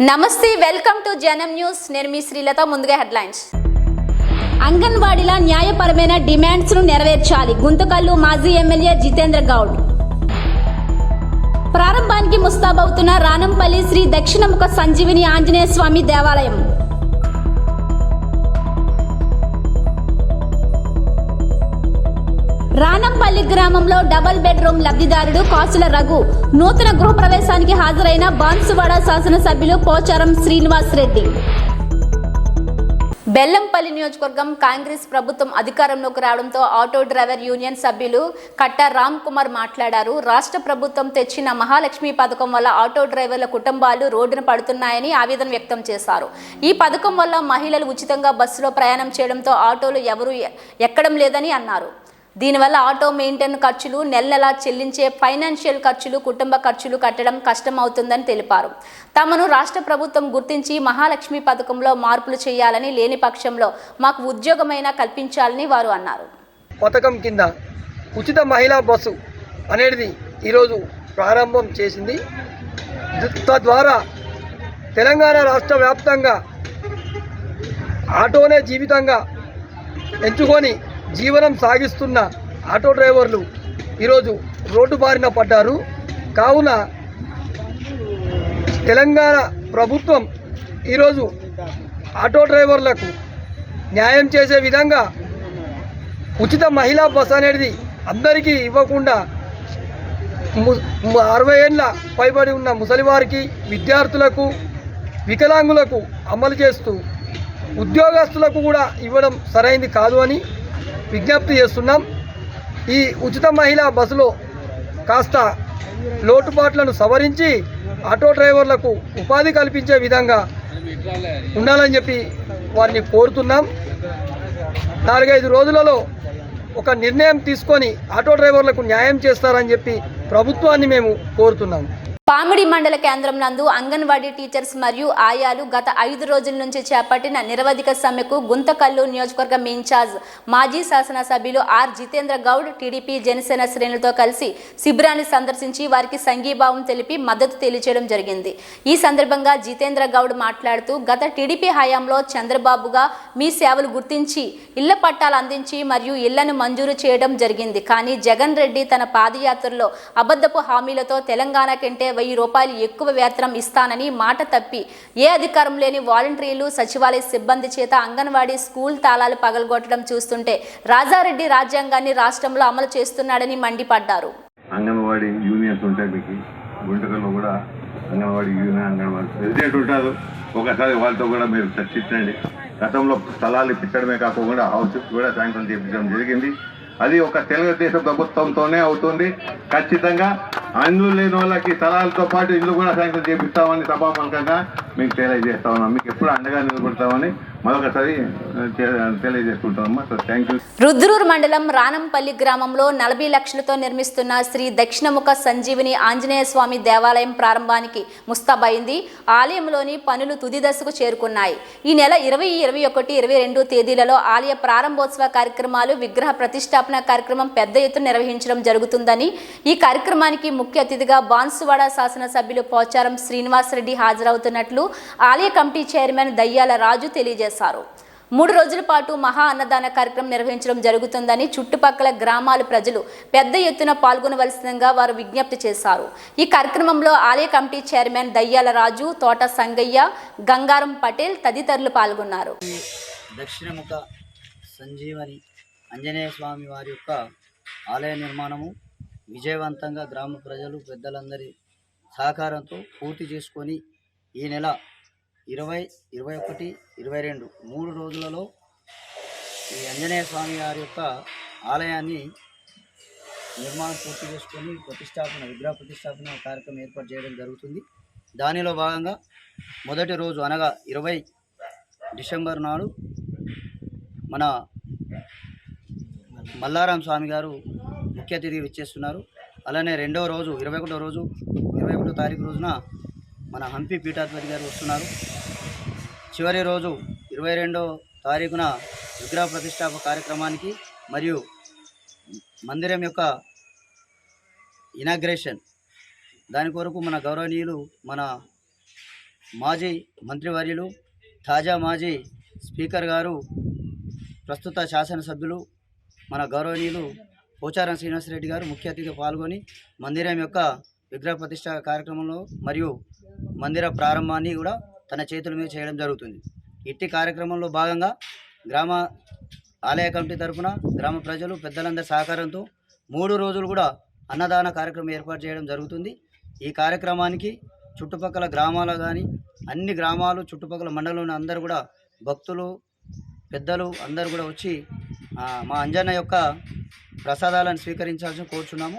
నమస్తే, welcome to జనం news. నేను మీ శ్రీలత. ముందుగా హెడ్లైన్స్. అంగన్వాడీల న్యాయపరమైన డిమాండ్స్ ను నెరవేర్చాలి. గుంతకల్లు మాజీ ఎమ్మెల్యే జితేంద్ర గౌడ్. ప్రారంభానికి ముస్తాబవుతున్న రానంపల్లి శ్రీ దక్షిణముఖ సంజీవిని ఆంజనేయ స్వామి దేవాలయం. రానంపల్లి గ్రామంలో డబుల్ బెడ్రూమ్ లబ్ధిదారుడు కాసుల రఘు నూతన గృహప్రవేశానికి హాజరైన బాన్సువాడ శాసనసభ్యులు పోచారం శ్రీనివాస్ రెడ్డి. బెల్లంపల్లి నియోజకవర్గం కాంగ్రెస్ ప్రభుత్వం అధికారంలోకి రావడంతో ఆటో డ్రైవర్ యూనియన్ సభ్యులు కట్ట రామ్ కుమార్ మాట్లాడారు. రాష్ట్ర ప్రభుత్వం తెచ్చిన మహాలక్ష్మి పథకం వల్ల ఆటో డ్రైవర్ల కుటుంబాలు రోడ్డున పడుతున్నాయని ఆవేదన వ్యక్తం చేశారు. ఈ పథకం వల్ల మహిళలు ఉచితంగా బస్సులో ప్రయాణం చేయడంతో ఆటోలు ఎవరూ ఎక్కడం లేదని అన్నారు. దీనివల్ల ఆటో మెయింటెనెన్స్ ఖర్చులు, నెలలా చెల్లించే ఫైనాన్షియల్ ఖర్చులు, కుటుంబ ఖర్చులు కట్టడం కష్టమవుతుందని తెలిపారు. తమను రాష్ట్ర ప్రభుత్వం గుర్తించి మహాలక్ష్మి పథకంలో మార్పులు చేయాలని, లేని పక్షంలో మాకు ఉద్యోగమైనా కల్పించాలని వారు అన్నారు. పథకం కింద ఉచిత మహిళా బస్సు అనేది ఈరోజు ప్రారంభం చేసింది. తద్వారా తెలంగాణ రాష్ట్ర వ్యాప్తంగా ఆటోనే జీవితంగా ఎంచుకొని జీవనం సాగిస్తున్న ఆటో డ్రైవర్లు ఈరోజు రోడ్డు బారిన పడ్డారు. కావున తెలంగాణ ప్రభుత్వం ఈరోజు ఆటో డ్రైవర్లకు న్యాయం చేసే విధంగా ఉచిత మహిళా బస్ అనేది అందరికీ ఇవ్వకుండా 60 ఏళ్ళ పైబడి ఉన్న ముసలివారికి, విద్యార్థులకు, వికలాంగులకు అమలు చేస్తూ ఉద్యోగస్తులకు కూడా ఇవ్వడం సరైంది కాదు అని విజ్ఞప్తి చేస్తున్నాం. ఈ ఉచిత మహిళా బస్సులో కాస్త లోటుపాట్లను సవరించి ఆటో డ్రైవర్లకు ఉపాధి కల్పించే విధంగా ఉండాలని చెప్పి వారిని కోరుతున్నాం. 4-5 రోజులలో ఒక నిర్ణయం తీసుకొని ఆటో డ్రైవర్లకు న్యాయం చేస్తారని చెప్పి ప్రభుత్వాన్ని మేము కోరుతున్నాం. పామిడి మండల కేంద్రం నందు అంగన్వాడీ టీచర్స్ మరియు ఆయాలు గత 5 రోజుల నుంచి చేపట్టిన నిరవధిక సమ్మెకు గుంతకల్లు నియోజకవర్గం ఇన్ఛార్జ్ మాజీ శాసనసభ్యులు ఆర్ జితేంద్ర గౌడ్ టీడీపీ జనసేన శ్రేణులతో కలిసి శిబిరాన్ని సందర్శించి వారికి సంఘీభావం తెలిపి మద్దతు తెలియజేయడం జరిగింది. ఈ సందర్భంగా జితేంద్ర గౌడ్ మాట్లాడుతూ, గత టీడీపీ హయాంలో చంద్రబాబుగా మీ సేవలు గుర్తించి ఇళ్ల పట్టాలు అందించి మరియు ఇళ్లను మంజూరు చేయడం జరిగింది. కానీ జగన్ రెడ్డి తన పాదయాత్రలో అబద్ధపు హామీలతో తెలంగాణ కంటే 1000 రూపాయలు ఎక్కువ వేతనం ఇస్తానని మాట తప్పి ఏ అధికారం లేని వాలంటీర్లు, సచివాలయ సిబ్బంది చేత అంగన్వాడీ స్కూల్ తాళాలు పగలగొట్టడం చూస్తుంటే రాజారెడ్డి రాజ్యాంగాన్ని రాష్ట్రంలో అమలు చేస్తున్నాడని మండిపడ్డారు. అంగన్వాడీ యూనియన్స్ ఉంటాయి, మీకు గుంటకల్లో కూడా అంగన్వాడీ యూనియన్, అంగన్వాడీ ప్రెసిడెంట్ ఉంటారు. ఒకసారి వాళ్ళతో కూడా మీరు చర్చించండి. గతంలో స్థలాలు ఇప్పించడమే కాకుండా హౌస్ కూడా శాంక్షన్ చేయించడం జరిగింది. అది ఒక తెలుగుదేశం ప్రభుత్వంతోనే అవుతుంది. ఖచ్చితంగా అందులో లేని వాళ్ళకి స్థలాలతో పాటు ఇల్లు కూడా శాంక్షన్ చేపిస్తామని సభాముఖంగా మీకు తెలియజేస్తా ఉన్నాం. మీకు ఎప్పుడు అండగా నిలబడతామని మరొకసారి తెలియజేసుకుంటామమ్మా. Thank you. రుద్రూరు మండలం రానంపల్లి గ్రామంలో 40 లక్షలతో నిర్మిస్తున్న శ్రీ దక్షిణముఖ సంజీవిని ఆంజనేయ స్వామి దేవాలయం ప్రారంభానికి ముస్తాబైంది. ఆలయంలోని పనులు తుది దశకు చేరుకున్నాయి. ఈ నెల 20, 21, 22 తేదీలలో ఆలయ ప్రారంభోత్సవ కార్యక్రమాలు, విగ్రహ ప్రతిష్టాపన కార్యక్రమం పెద్ద ఎత్తున నిర్వహించడం జరుగుతుందని, ఈ కార్యక్రమానికి ముఖ్య అతిథిగా బాన్సువాడ శాసనసభ్యులు పోచారం శ్రీనివాస్ రెడ్డి హాజరవుతున్నట్లు ఆలయ కమిటీ చైర్మన్ దయ్యాల రాజు తెలియజేశారు. 3 రోజుల పాటు మహా అన్నదాన కార్యక్రమం నిర్వహించడం జరుగుతుందని, చుట్టుపక్కల గ్రామాల ప్రజలు పెద్ద ఎత్తున పాల్గొనవలసిందిగా వారు విజ్ఞప్తి చేశారు. ఈ కార్యక్రమంలో ఆలయ కమిటీ చైర్మన్ దయ్యాల రాజు, తోట సంగయ్య, గంగారం పటేల్ తదితరులు పాల్గొన్నారు. దక్షిణముఖ సంజీవని ఆంజనేయ స్వామి వారి యొక్క ఆలయ నిర్మాణము విజయవంతంగా గ్రామ ప్రజలు, పెద్దలందరి సహకారంతో పూర్తి చేసుకొని ఈ నెల 20, 21, 22 3 రోజులలో ఈ ఆంజనేయ స్వామి వారి యొక్క ఆలయాన్ని నిర్మాణం పూర్తి చేసుకొని విగ్రహ ప్రతిష్టాపన కార్యక్రమం ఏర్పాటు చేయడం జరుగుతుంది. దానిలో భాగంగా మొదటి రోజు అనగా 20 డిసెంబర్ నాడు మన మల్లారాం స్వామి గారు ముఖ్య అతిథిగా ఇచ్చేస్తున్నారు. అలానే రెండవ రోజు 21 తారీఖు రోజున మన హంపి పీఠాధిపతి గారు వస్తున్నారు. చివరి రోజు 22వ తారీఖున విగ్రహ ప్రతిష్టాపన కార్యక్రమానికి మరియు మందిరం యొక్క ఇనాగ్రేషన్ దాని కొరకు మన గౌరవనీయులు మన మాజీ మంత్రివర్యులు తాజా మాజీ స్పీకర్ గారు ప్రస్తుత శాసనసభ్యులు మన గౌరవనీయులు పోచారం శ్రీనివాసరెడ్డి గారు ముఖ్య అతిథిగా పాల్గొని మందిరం యొక్క విగ్రహ ప్రతిష్ఠ కార్యక్రమంలో మరియు మందిర ప్రారంభాన్ని కూడా తన చేతుల మీద చేయడం జరుగుతుంది. ఇట్టి కార్యక్రమంలో భాగంగా గ్రామ ఆలయ కమిటీ తరఫున గ్రామ ప్రజలు పెద్దలందరి సహకారంతో 3 రోజులు కూడా అన్నదాన కార్యక్రమం ఏర్పాటు చేయడం జరుగుతుంది. ఈ కార్యక్రమానికి చుట్టుపక్కల గ్రామాలు కానీ అన్ని గ్రామాలు చుట్టుపక్కల మండలంలోని అందరూ కూడా భక్తులు పెద్దలు అందరూ కూడా వచ్చి మా అంజన్న యొక్క ప్రసాదాలను స్వీకరించాల్సి కోరుచున్నాము.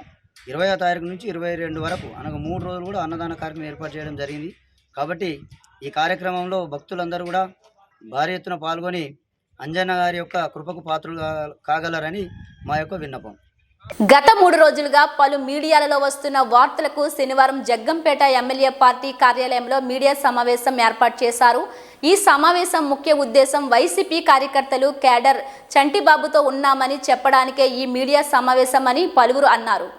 20వ తారీఖు నుంచి 22 వరకు అనగా 3 రోజులు కూడా అన్నదాన కార్యక్రమం ఏర్పాటు చేయడం జరిగింది. కాబట్టి ఈ కార్యక్రమంలో భక్తులందరూ కూడా భారీ ఎత్తున పాల్గొని అంజన్న గారి యొక్క కృపకు పాత్రలు కాగలరని మా యొక్క విన్నపం. గత 3 రోజులుగా పలు మీడియాలలో వస్తున్న వార్తలకు శనివారం జగ్గంపేట ఎమ్మెల్యే పార్టీ కార్యాలయంలో మీడియా సమావేశం ఏర్పాటు చేశారు. ఈ సమావేశం ముఖ్య ఉద్దేశం వైసీపీ కార్యకర్తలు కేడర్ చంటిబాబుతో ఉన్నామని చెప్పడానికే ఈ మీడియా సమావేశం అని పలువురు అన్నారు.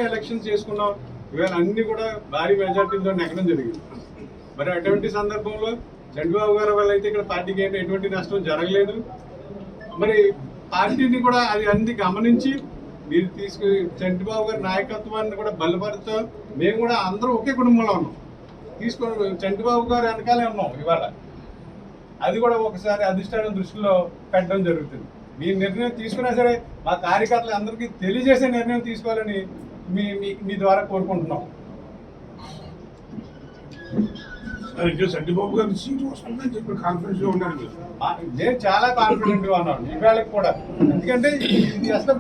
ఎలక్షన్ చేసుకున్నాం, ఇవాళ అన్ని కూడా భారీ మెజార్టీతో నెగ్గడం జరిగింది. మరి అటువంటి సందర్భంలో చంద్రబాబు గారి వల్ల అయితే ఇక్కడ పార్టీకి ఏంటి ఎటువంటి నష్టం జరగలేదు. మరి పార్టీని కూడా అది అన్ని గమనించి మీరు చంద్రబాబు గారి నాయకత్వాన్ని కూడా బలపరుస్తూ మేము కూడా అందరూ ఒకే కుటుంబంలో ఉన్నాం. చంద్రబాబు గారు వెనకాలే ఉన్నాం. ఇవాళ అది కూడా ఒకసారి అధిష్టానం దృష్టిలో పెట్టడం జరుగుతుంది. మీ నిర్ణయం తీసుకున్నా సరే మా కార్యకర్తలు అందరికీ తెలియజేసే నిర్ణయం తీసుకోవాలని మీ ద్వారా కోరుకుంటున్నాం. చంద్రబాబు గారి సీట్ వస్తుందని చెప్పి కాన్ఫిడెన్స్ లో ఉన్నారు. నేను చాలా కాన్ఫిడెంట్ గా ఉన్నాను ఇవాళకి కూడా. ఎందుకంటే ఇది అసలు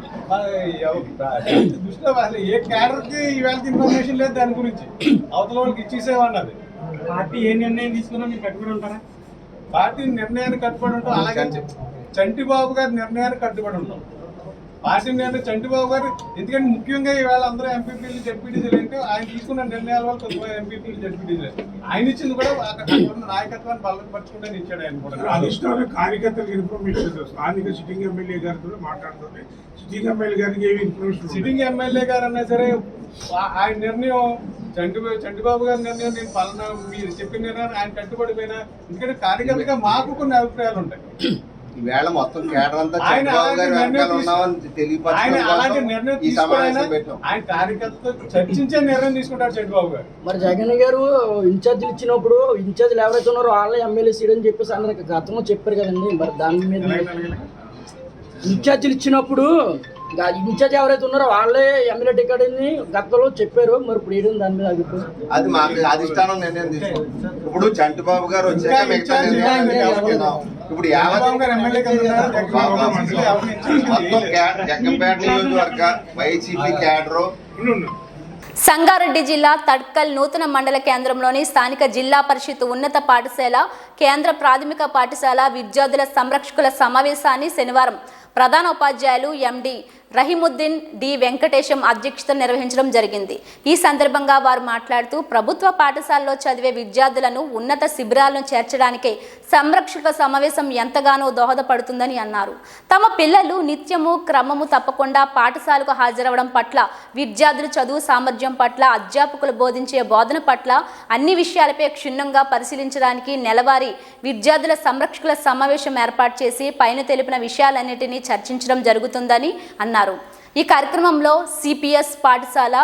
దృష్టిలో అసలు ఏ క్యాడర్కి ఇవాళకి ఇన్ఫర్మేషన్ లేదు దాని గురించి. అవతల వాళ్ళకి ఇచ్చేసేవన్నది. పార్టీ ఏ నిర్ణయం తీసుకున్నా మీరు కట్టుబడి ఉంటారా? పార్టీ నిర్ణయానికి కట్టుబడి ఉంటాం. అలాగే చంటిబాబు గారి నిర్ణయానికి కట్టుబడి ఉంటాం. పార్టీ నిర్ణయం చంటిబాబు గారు ఎందుకంటే ముఖ్యంగా ఇవాళ అందరూ ఎంపీపీలు జడ్పీటీసీలు అంటే ఆయన తీసుకున్న నిర్ణయాల వల్ల కొంతమంది ఎంపీపీలు జడ్పీటీసీలు ఆయన ఇచ్చింది కూడా నాయకత్వాన్ని బలపరచుకుంటే ఇచ్చాడు. ఆయన కూడా అధిష్టాన కార్యకర్తలకు ఇన్ఫర్మేషన్ స్థానిక సిట్టింగ్ ఎమ్మెల్యే గారితో మాట్లాడుతుంటే సిట్టింగ్ ఎమ్మెల్యే గారికి ఏమి ఇన్ఫర్మేషన్ సిట్టింగ్ ఎమ్మెల్యే గారు అన్నా సరే ఆయన నిర్ణయం చంటిబాబు గారి నిర్ణయం నేను పలానా మీరు చెప్పిన నిర్ణయం ఆయన కట్టుబడిపోయినా ఎందుకంటే కార్యకర్తగా మాకు కొన్ని అభిప్రాయాలు ఉంటాయి. ఈవేళ మొత్తం కేడర్ అంతా చంద్రబాబు గారి వెనకాల ఉన్నామని తెలియపరచడం ఆయన కార్యకర్తతో చర్చించే నిర్ణయం తీసుకుంటారు చంద్రబాబు గారు. మరి జగన్ గారు ఇన్ఛార్జీలు ఇచ్చినప్పుడు ఇన్ఛార్జీలు ఎవరైతే ఉన్నారో వాళ్ళే ఎమ్మెల్యే సీట్ అని చెప్పేసి అందరికి గతంలో చెప్పారు కదండి. మరి దాని మీద ఇన్ఛార్జీలు ఇచ్చినప్పుడు ఇన్ఛార్జ్ ఎవరైతే ఉన్నారో వాళ్ళే ఎమ్మెల్యే టికెట్ అని గతంలో చెప్పారు. మరి ఇప్పుడు ఏంటి దాని మీద అభిప్రాయం? అది మాకు అధిష్టానం నిర్ణయం తీసుకుంది. ఇప్పుడు చంటిబాబు గారు వచ్చాక మిగతా ఇప్పుడు మొత్తం జగ్గంపేట నియోజకవర్గ వైసీపీ క్యాడరు సంగారెడ్డి జిల్లా తడ్కల్ నూతన మండల కేంద్రంలోని స్థానిక జిల్లా పరిషత్ ఉన్నత పాఠశాల కేంద్ర ప్రాథమిక పాఠశాల విద్యార్థుల సంరక్షకుల సమావేశాన్ని శనివారం ప్రధాన ఉపాధ్యాయులు ఎండి రహీముద్దీన్ డి వెంకటేశం అధ్యక్షతన నిర్వహించడం జరిగింది. ఈ సందర్భంగా వారు మాట్లాడుతూ ప్రభుత్వ పాఠశాలలో చదివే విద్యార్థులను ఉన్నత శిబిరాలను చేర్చడానికి సంరక్షకుల సమావేశం ఎంతగానో దోహదపడుతుందని అన్నారు. తమ పిల్లలు నిత్యము క్రమము తప్పకుండా పాఠశాలకు హాజరవడం పట్ల, విద్యార్థుల చదువు సామర్థ్యం పట్ల, అధ్యాపకులు బోధించే బోధన పట్ల అన్ని విషయాలపై క్షుణ్ణంగా పరిశీలించడానికి నెలవారీ విద్యార్థుల సంరక్షకుల సమావేశం ఏర్పాటు చేసి పైన తెలిపిన విషయాలన్నిటినీ చర్చించడం జరుగుతుందని అన్నారు. ఈ కార్యక్రమంలో సిపిఎస్ పాఠశాల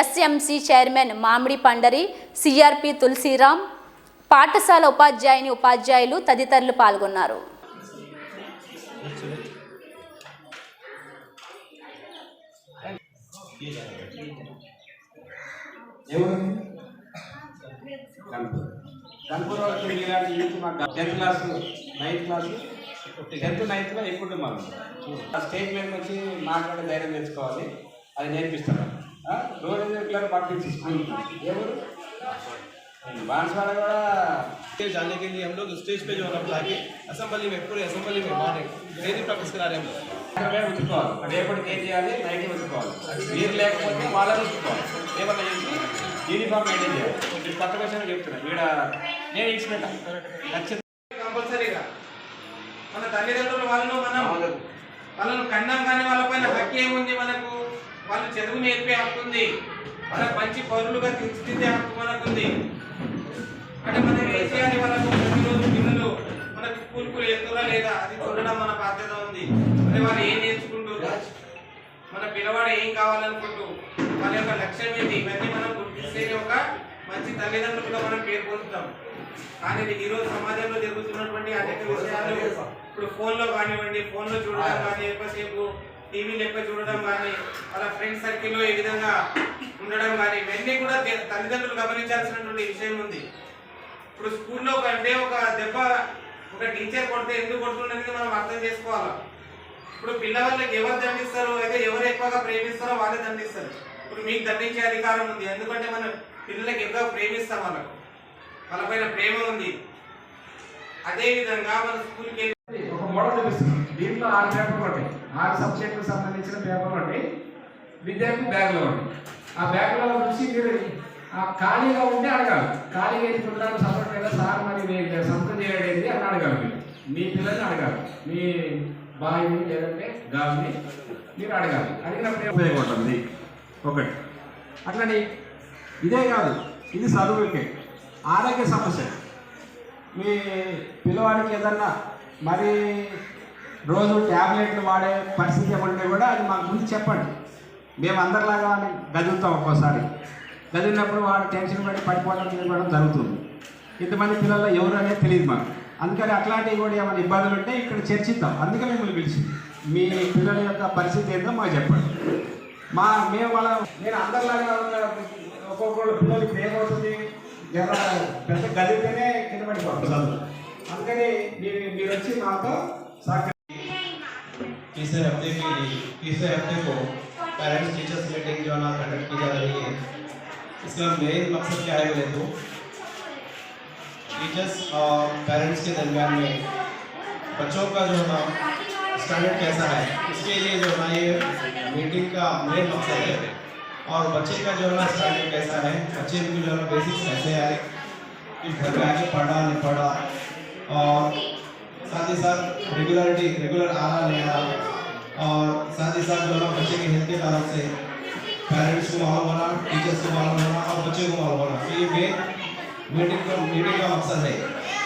ఎస్ఎంసి చైర్మన్ మామిడి పండరి, సిఆర్పి తులసిరామ్, పాఠశాల ఉపాధ్యాయులు తదితరులు పాల్గొన్నారు. నైన్త్లో ఎక్కువ మనం స్టేజ్ మీద వచ్చి మాట్లాడే ధైర్యం తెచ్చుకోవాలి. అది నేర్పిస్తారు. రోజు రెగ్యులర్ పంపించి స్కూల్ ఎవరు बांसवाड़ा जाने के लिए हम लोग स्टेज पे जो है बुला के असेंबली में पूरे असेंबली में मॉर्निंग डेली प्रैक्टिस करा रहे हैं हम ఉంచుకోవాలి. రేపటికి ఏం చేయాలి, నైట్ ఉంచుకోవాలి. మీరు లేకపోతే వాళ్ళని ఉంచుకోవాలి. ఏమన్నా చేసి యూనిఫామ్ మెయింటైన్ చేయాలి. కొత్త విషయం చెప్తున్నా ఇక్కడ నేను ఇచ్చినట్టు ఖచ్చితంగా కంపల్సరీగా మన తల్లిదండ్రులు వాళ్ళను కన్నాం కానీ వాళ్ళపైన హక్కు ఏముంది, మనకు వాళ్ళు చదువు నేర్పే హక్కు ఉంది. వాళ్ళకి మంచి పౌరులుగా తీర్చిదిద్దే హక్కు మనకుంది. అంటే మనం ఏం చేయాలి, వాళ్ళకు ప్రతిరోజు పిల్లలు మనకు స్కూల్కు వెళ్తురా లేదా అది చూడడం మన బాధ్యత ఉంది. అంటే వాళ్ళు ఏం నేర్చుకుంటారు, మన పిల్లవాడు ఏం కావాలనుకుంటూ వాళ్ళ యొక్క లక్ష్యం ఏంటి, ఇవన్నీ మనం గుర్తిస్తే ఒక మంచి తల్లిదండ్రులుగా మనం పేరు పొందుతాం. కానీ ఈరోజు సమాజంలో జరుగుతున్నటువంటి అనేక విషయాలు ఇప్పుడు ఫోన్లో కానివ్వండి, ఫోన్లో చూడడం కానీ, ఎక్కువసేపు టీవీలు ఎక్కువ చూడడం కానీ, వాళ్ళ ఫ్రెండ్ సర్కిల్లో ఏ విధంగా ఉండడం కానీ, ఇవన్నీ కూడా తల్లిదండ్రులు గమనించాల్సినటువంటి విషయం ఉంది. ఇప్పుడు స్కూల్లో కంటే ఒక దెబ్బ ఒక టీచర్ కొడితే ఎందుకు కొడుతుండేది మనం అర్థం చేసుకోవాలి. ఇప్పుడు పిల్లవాళ్ళకి ఎవరు దండిస్తారో అయితే ఎవరు ఎక్కువగా ప్రేమిస్తారో వాళ్ళే దండిస్తారు. ఇప్పుడు మీకు దండించే అధికారం ఉంది, ఎందుకంటే మనం పిల్లలకి ఎక్కువ ప్రేమిస్తాం, వాళ్ళపైన ప్రేమ ఉంది. అదేవిధంగా మన స్కూల్కి వెళ్ళి ఒక మోడల్ చూపిస్తున్నాం. దీంట్లో 6 పేపర్లు ఉంటాయి, 6 సబ్జెక్టులకు సంబంధించిన పేపర్లు ఉంటాయి, విద్యార్థి బ్యాగ్లో ఉంటాయి. ఆ బ్యాగ్లో నుంచి మీరు ఖాళీగా ఉంటే అడగాలి. ఖాళీగా అయితే పిల్లలు సపోర్ట్ లేదా సార్ మరి సంతం చేయడేది అని అడగాలి. మీ పిల్లల్ని అడగాలి, మీ బాయ్ని లేదంటే గాల్ని మీరు అడగాలి. అడిగినప్పుడు ఉపయోగపడుతుంది ఒకటి. అట్లని ఇదే కాదు, ఇది చదువుకే. ఆరోగ్య సమస్య, మీ పిల్లవాడికి ఏదన్నా మరి రోజు ట్యాబ్లెట్లు వాడే పరిస్థితి ఏమంటే కూడా అది మాకు ముందు చెప్పండి. మేము అందరిలాగా గదులుతాం, ఒక్కోసారి గదిలినప్పుడు వాడు టెన్షన్ పడి పడిపోవడం తినడం జరుగుతుంది. ఇంతమంది పిల్లల్లో ఎవరు అనేది తెలియదు మాకు. అందుకని అట్లాంటివి కూడా ఏమైనా ఇబ్బందులు ఉంటే ఇక్కడ చర్చిద్దాం. అందుకే మిమ్మల్ని పిలిచింది. మీ పిల్లల యొక్క పరిస్థితి ఏంటో మాకు చెప్పండి. మేము నేను అందరిలాగా ఒక్కొక్కళ్ళు పిల్లలు ఇప్పుడు ఏమవుతుంది, పెద్ద గదితేనే కింద పడిపోతుంది. అందుకని మీరు వచ్చి మాతో तीसरे हफ्ते को पेरेंट्स टीचर्स मीटिंग जो है ना कंडक्ट की जा रही है. इसका मेन मकसद क्या है बोले तो टीचर्स और पेरेंट्स के दरमियान में बच्चों का जो है ना स्टैंडर्ड कैसा है, इसके लिए जो है ना ये मीटिंग का मेन मकसद है. और बच्चे का जो है ना स्टैंडर्ड कैसा है, बच्चे को जो है ना बेसिक्स कैसे है कि घर में आके पढ़ा नहीं पढ़ा, और साथ ही साथ रेगुलर आना नहीं आना, और साथ ही साथ जो है ना बच्चे के हेल्थ के तरफ से पेरेंट्स को मालूम होना, टीचर्स को मालूम होना और बच्चे को मालूम होना. तो ये मेन मीटिंग का मकसद है.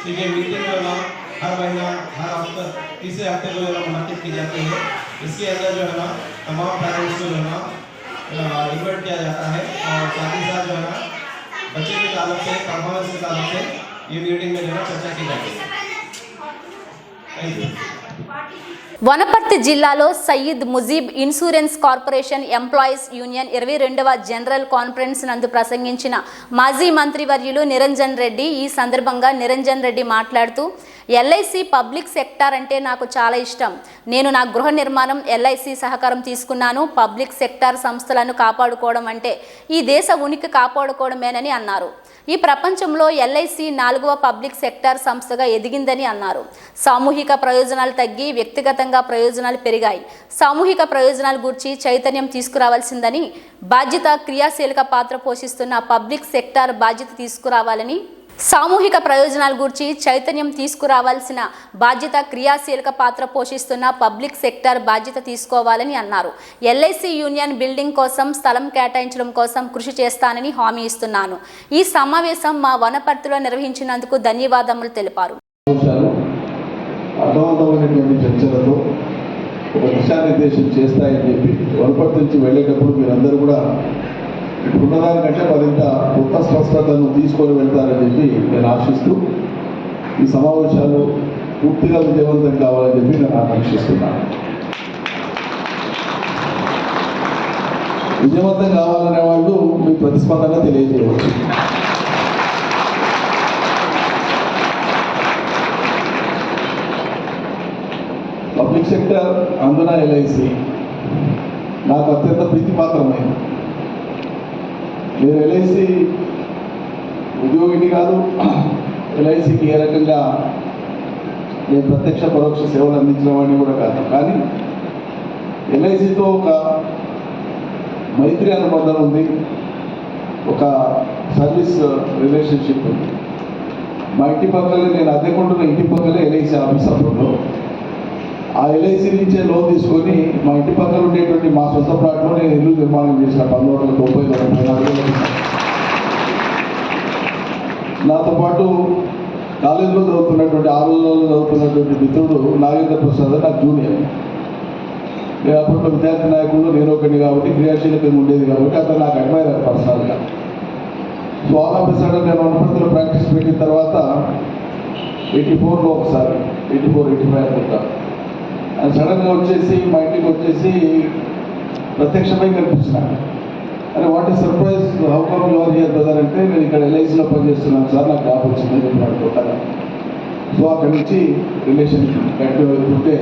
तो ये मीटिंग जो है ना हर महीना हर हफ्ते तीसरे हफ्ते को जो है ना मुनक़िद की जाती है. इसके अंदर जो है ना तमाम पेरेंट्स को जो है ना इन्वाइट किया जाता है, और साथ ही साथ जो है ना बच्चे के ताल्लुक से परफॉर्मेंस के ताल्लुक से ये मीटिंग में जो है चर्चा की जाती है. వనపర్తి జిల్లాలో Syed Mujeeb insurance corporation employees union 22వ జనరల్ కాన్ఫరెన్స్ నందు ప్రసంగించిన మాజీ మంత్రివర్యులు నిరంజన్ రెడ్డి. ఈ సందర్భంగా నిరంజన్ రెడ్డి మాట్లాడుతూ, ఎల్ఐసి పబ్లిక్ సెక్టార్ అంటే నాకు చాలా ఇష్టం. నేను నా గృహ నిర్మాణం ఎల్ఐసి సహకారం తీసుకున్నాను. పబ్లిక్ సెక్టార్ సంస్థలను కాపాడుకోవడం అంటే ఈ దేశ ఉనికి కాపాడుకోవడమేనని అన్నారు. ఈ ప్రపంచంలో ఎల్ఐసి 4వ పబ్లిక్ సెక్టార్ సంస్థగా ఎదిగిందని అన్నారు. సామూహిక ప్రయోజనాలు తగ్గి వ్యక్తిగతంగా ప్రయోజనాలు పెరిగాయి. సామూహిక ప్రయోజనాల గురించి చైతన్యం తీసుకురావాల్సిందని, బాధ్యత క్రియాశీలక పాత్ర పోషిస్తున్న పబ్లిక్ సెక్టార్ బాధ్యత తీసుకురావాలని, సామూహిక ప్రయోజనాల గురించి చైతన్యం తీసుకురావాల్సిన బాధ్యత క్రియాశీలక పాత్ర పోషిస్తున్న పబ్లిక్ సెక్టార్ బాధ్యత తీసుకోవాలని అన్నారు. ఎల్ఐసి యూనియన్ బిల్డింగ్ కోసం స్థలం కేటాయించడం కోసం కృషి చేస్తానని హామీ ఇస్తున్నాను. ఈ సమావేశం మా వనపర్తిలో నిర్వహించినందుకు ధన్యవాదములు తెలిపారు. అర్థవంతమైనటువంటి చర్చలతో ఒక దిశానిర్దేశం చేస్తాయని చెప్పి వనపర్తి నుంచి వెళ్ళేటప్పుడు మీరందరూ కూడా ఉన్నదానికంటే మరింత కొత్త స్పష్టతను తీసుకొని వెళ్తారని చెప్పి నేను ఆశిస్తూ ఈ సమావేశాలు పూర్తిగా విజయవంతం కావాలని చెప్పి నేను ఆకాంక్షిస్తున్నాను. విజయవంతం కావాలనే వాళ్ళు మీ ప్రతిస్పందన తెలియజేయవచ్చు. పబ్లిక్ సెక్టర్ అందున ఎల్ఐసి నాకు అత్యంత ప్రీతిపాత్రమైంది. నేను ఎల్ఐసి ఉద్యోగిని కాదు, ఎల్ఐసికి ఏ రకంగా నేను ప్రత్యక్ష పరోక్ష సేవలు అందించిన వాడిని కూడా కాదు. కానీ ఎల్ఐసితో ఒక మైత్రి అనుబంధం ఉంది, ఒక సర్వీస్ రిలేషన్షిప్ ఉంది. మా ఇంటి పక్కనే, నేను అద్దెకుంటున్న ఇంటి పక్కనే ఎల్ఐసి ఆఫీస్ అప్పుడు ఆ ఎల్ఐసి నుంచే లోన్ తీసుకొని మా ఇంటి పక్కన ఉండేటువంటి మా సొంత ప్లాట్లో నేను ఇల్లు నిర్మాణం చేసిన 1994. నాతో పాటు కాలేజీలో చదువుతున్నటువంటి ఆ రోజుల్లో చదువుతున్నటువంటి మిత్రుడు నాగేంద్ర ప్రసాద్ నాకు జూనియర్. నేను అప్పట్లో విద్యార్థి నాయకులు నేను ఒకటి కాబట్టి క్రియాశీలకంగా ఉండేది కాబట్టి అతను నాకు అడ్మైర్ పర్సనల్గా. సో ఆల్ ఆఫ్ సడన్ నేను వనపర్తిలో ప్రాక్టీస్ పెట్టిన తర్వాత 84లో ఒకసారి 84-85 అనుకుంటా సడన్గా వచ్చేసి మా ఇంటికి వచ్చేసి ప్రత్యక్షమై కనిపించినాను. అరే what is surprise, how come you are here brother అంటే నేను ఇక్కడ ఎల్ఐసిలో పనిచేస్తున్నాను సార్, నాకు జాబ్ వచ్చిందని చెప్పినాడు కొత్తగా. సో అక్కడి నుంచి రిలేషన్ కంటిన్యూ అవుతుంటే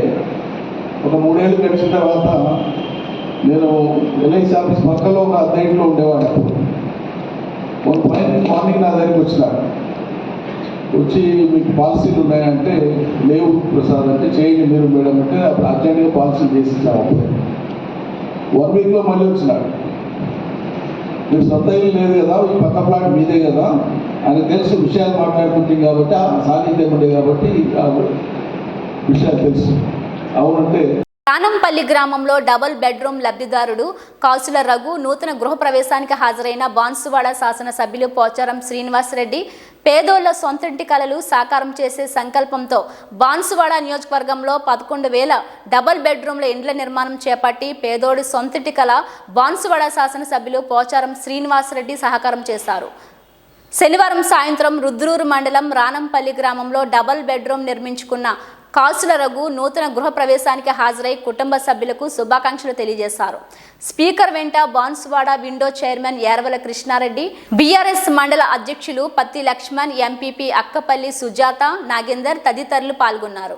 ఒక 3 ఏళ్ళు గడిచిన తర్వాత నేను ఎల్ఐసి ఆఫీస్ పక్కలో ఒక అద్దె ఇంట్లో ఉండేవాడు. మార్నింగ్ నా దగ్గరికి వచ్చినాడు. వచ్చి మీకు పాలసీలు ఉన్నాయంటే లేవు ప్రసాద్ అంటే చేయండి మీరు మేడం అంటే అప్పుడు అర్జెంట్గా పాలసీలు చేసి ఇచ్చాము. అప్పుడే 1 వీక్లో మళ్ళీ వచ్చినాడు. మీరు సొంత ఇల్లు లేదు కదా, ఈ పక్క ప్లాట్ మీదే కదా అని తెలుసు, విషయాలు మాట్లాడుతుంటాం కాబట్టి ఆ సాన్నిధ్యం ఉండే కాబట్టి ఆ విషయాలు తెలుసు. అవునంటే రానంపల్లి గ్రామంలో డబుల్ బెడ్రూమ్ లబ్ధిదారుడు కౌన్సిలర్ రఘు నూతన గృహప్రవేశానికి హాజరైన బాన్సువాడ శాసనసభ్యులు పోచారం శ్రీనివాసరెడ్డి పేదోళ్ల సొంతింటి కలలు సాకారం చేసే సంకల్పంతో బాన్సువాడ నియోజకవర్గంలో 11,000 డబుల్ బెడ్రూమ్ల ఇండ్ల నిర్మాణం చేపట్టి పేదోడి సొంతింటి కల బాన్సువాడ శాసనసభ్యులు పోచారం శ్రీనివాసరెడ్డి సహకారం చేశారు. శనివారం సాయంత్రం రుద్రూరు మండలం రానంపల్లి గ్రామంలో డబుల్ బెడ్రూమ్ నిర్మించుకున్న కౌన్సిలర్ రఘు నూతన గృహప్రవేశానికి హాజరై కుటుంబ సభ్యులకు శుభాకాంక్షలు తెలియజేశారు. స్పీకర్ వెంట Banswada window chairman Yarvala Krishnareddy, BRS మండల అధ్యక్షులు పత్తి లక్ష్మణ్, ఎంపీపీ అక్కపల్లి సుజాత, నాగేందర్ తదితరులు పాల్గొన్నారు.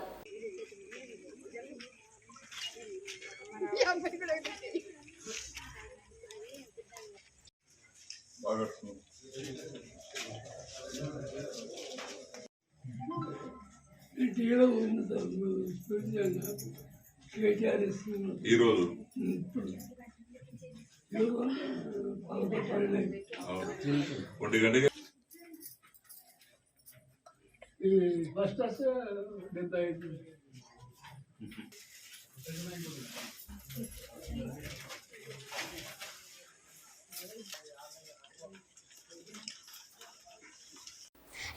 ఈరోజు ఒంటి గంటకి ఫస్ట్ 75.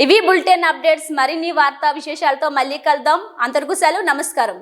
ఇవి బులెటిన్ అప్డేట్స్. మరిన్ని వార్తా విశేషాలతో మళ్ళీ కలుద్దాం. అంతవరకు సెలవు, నమస్కారం.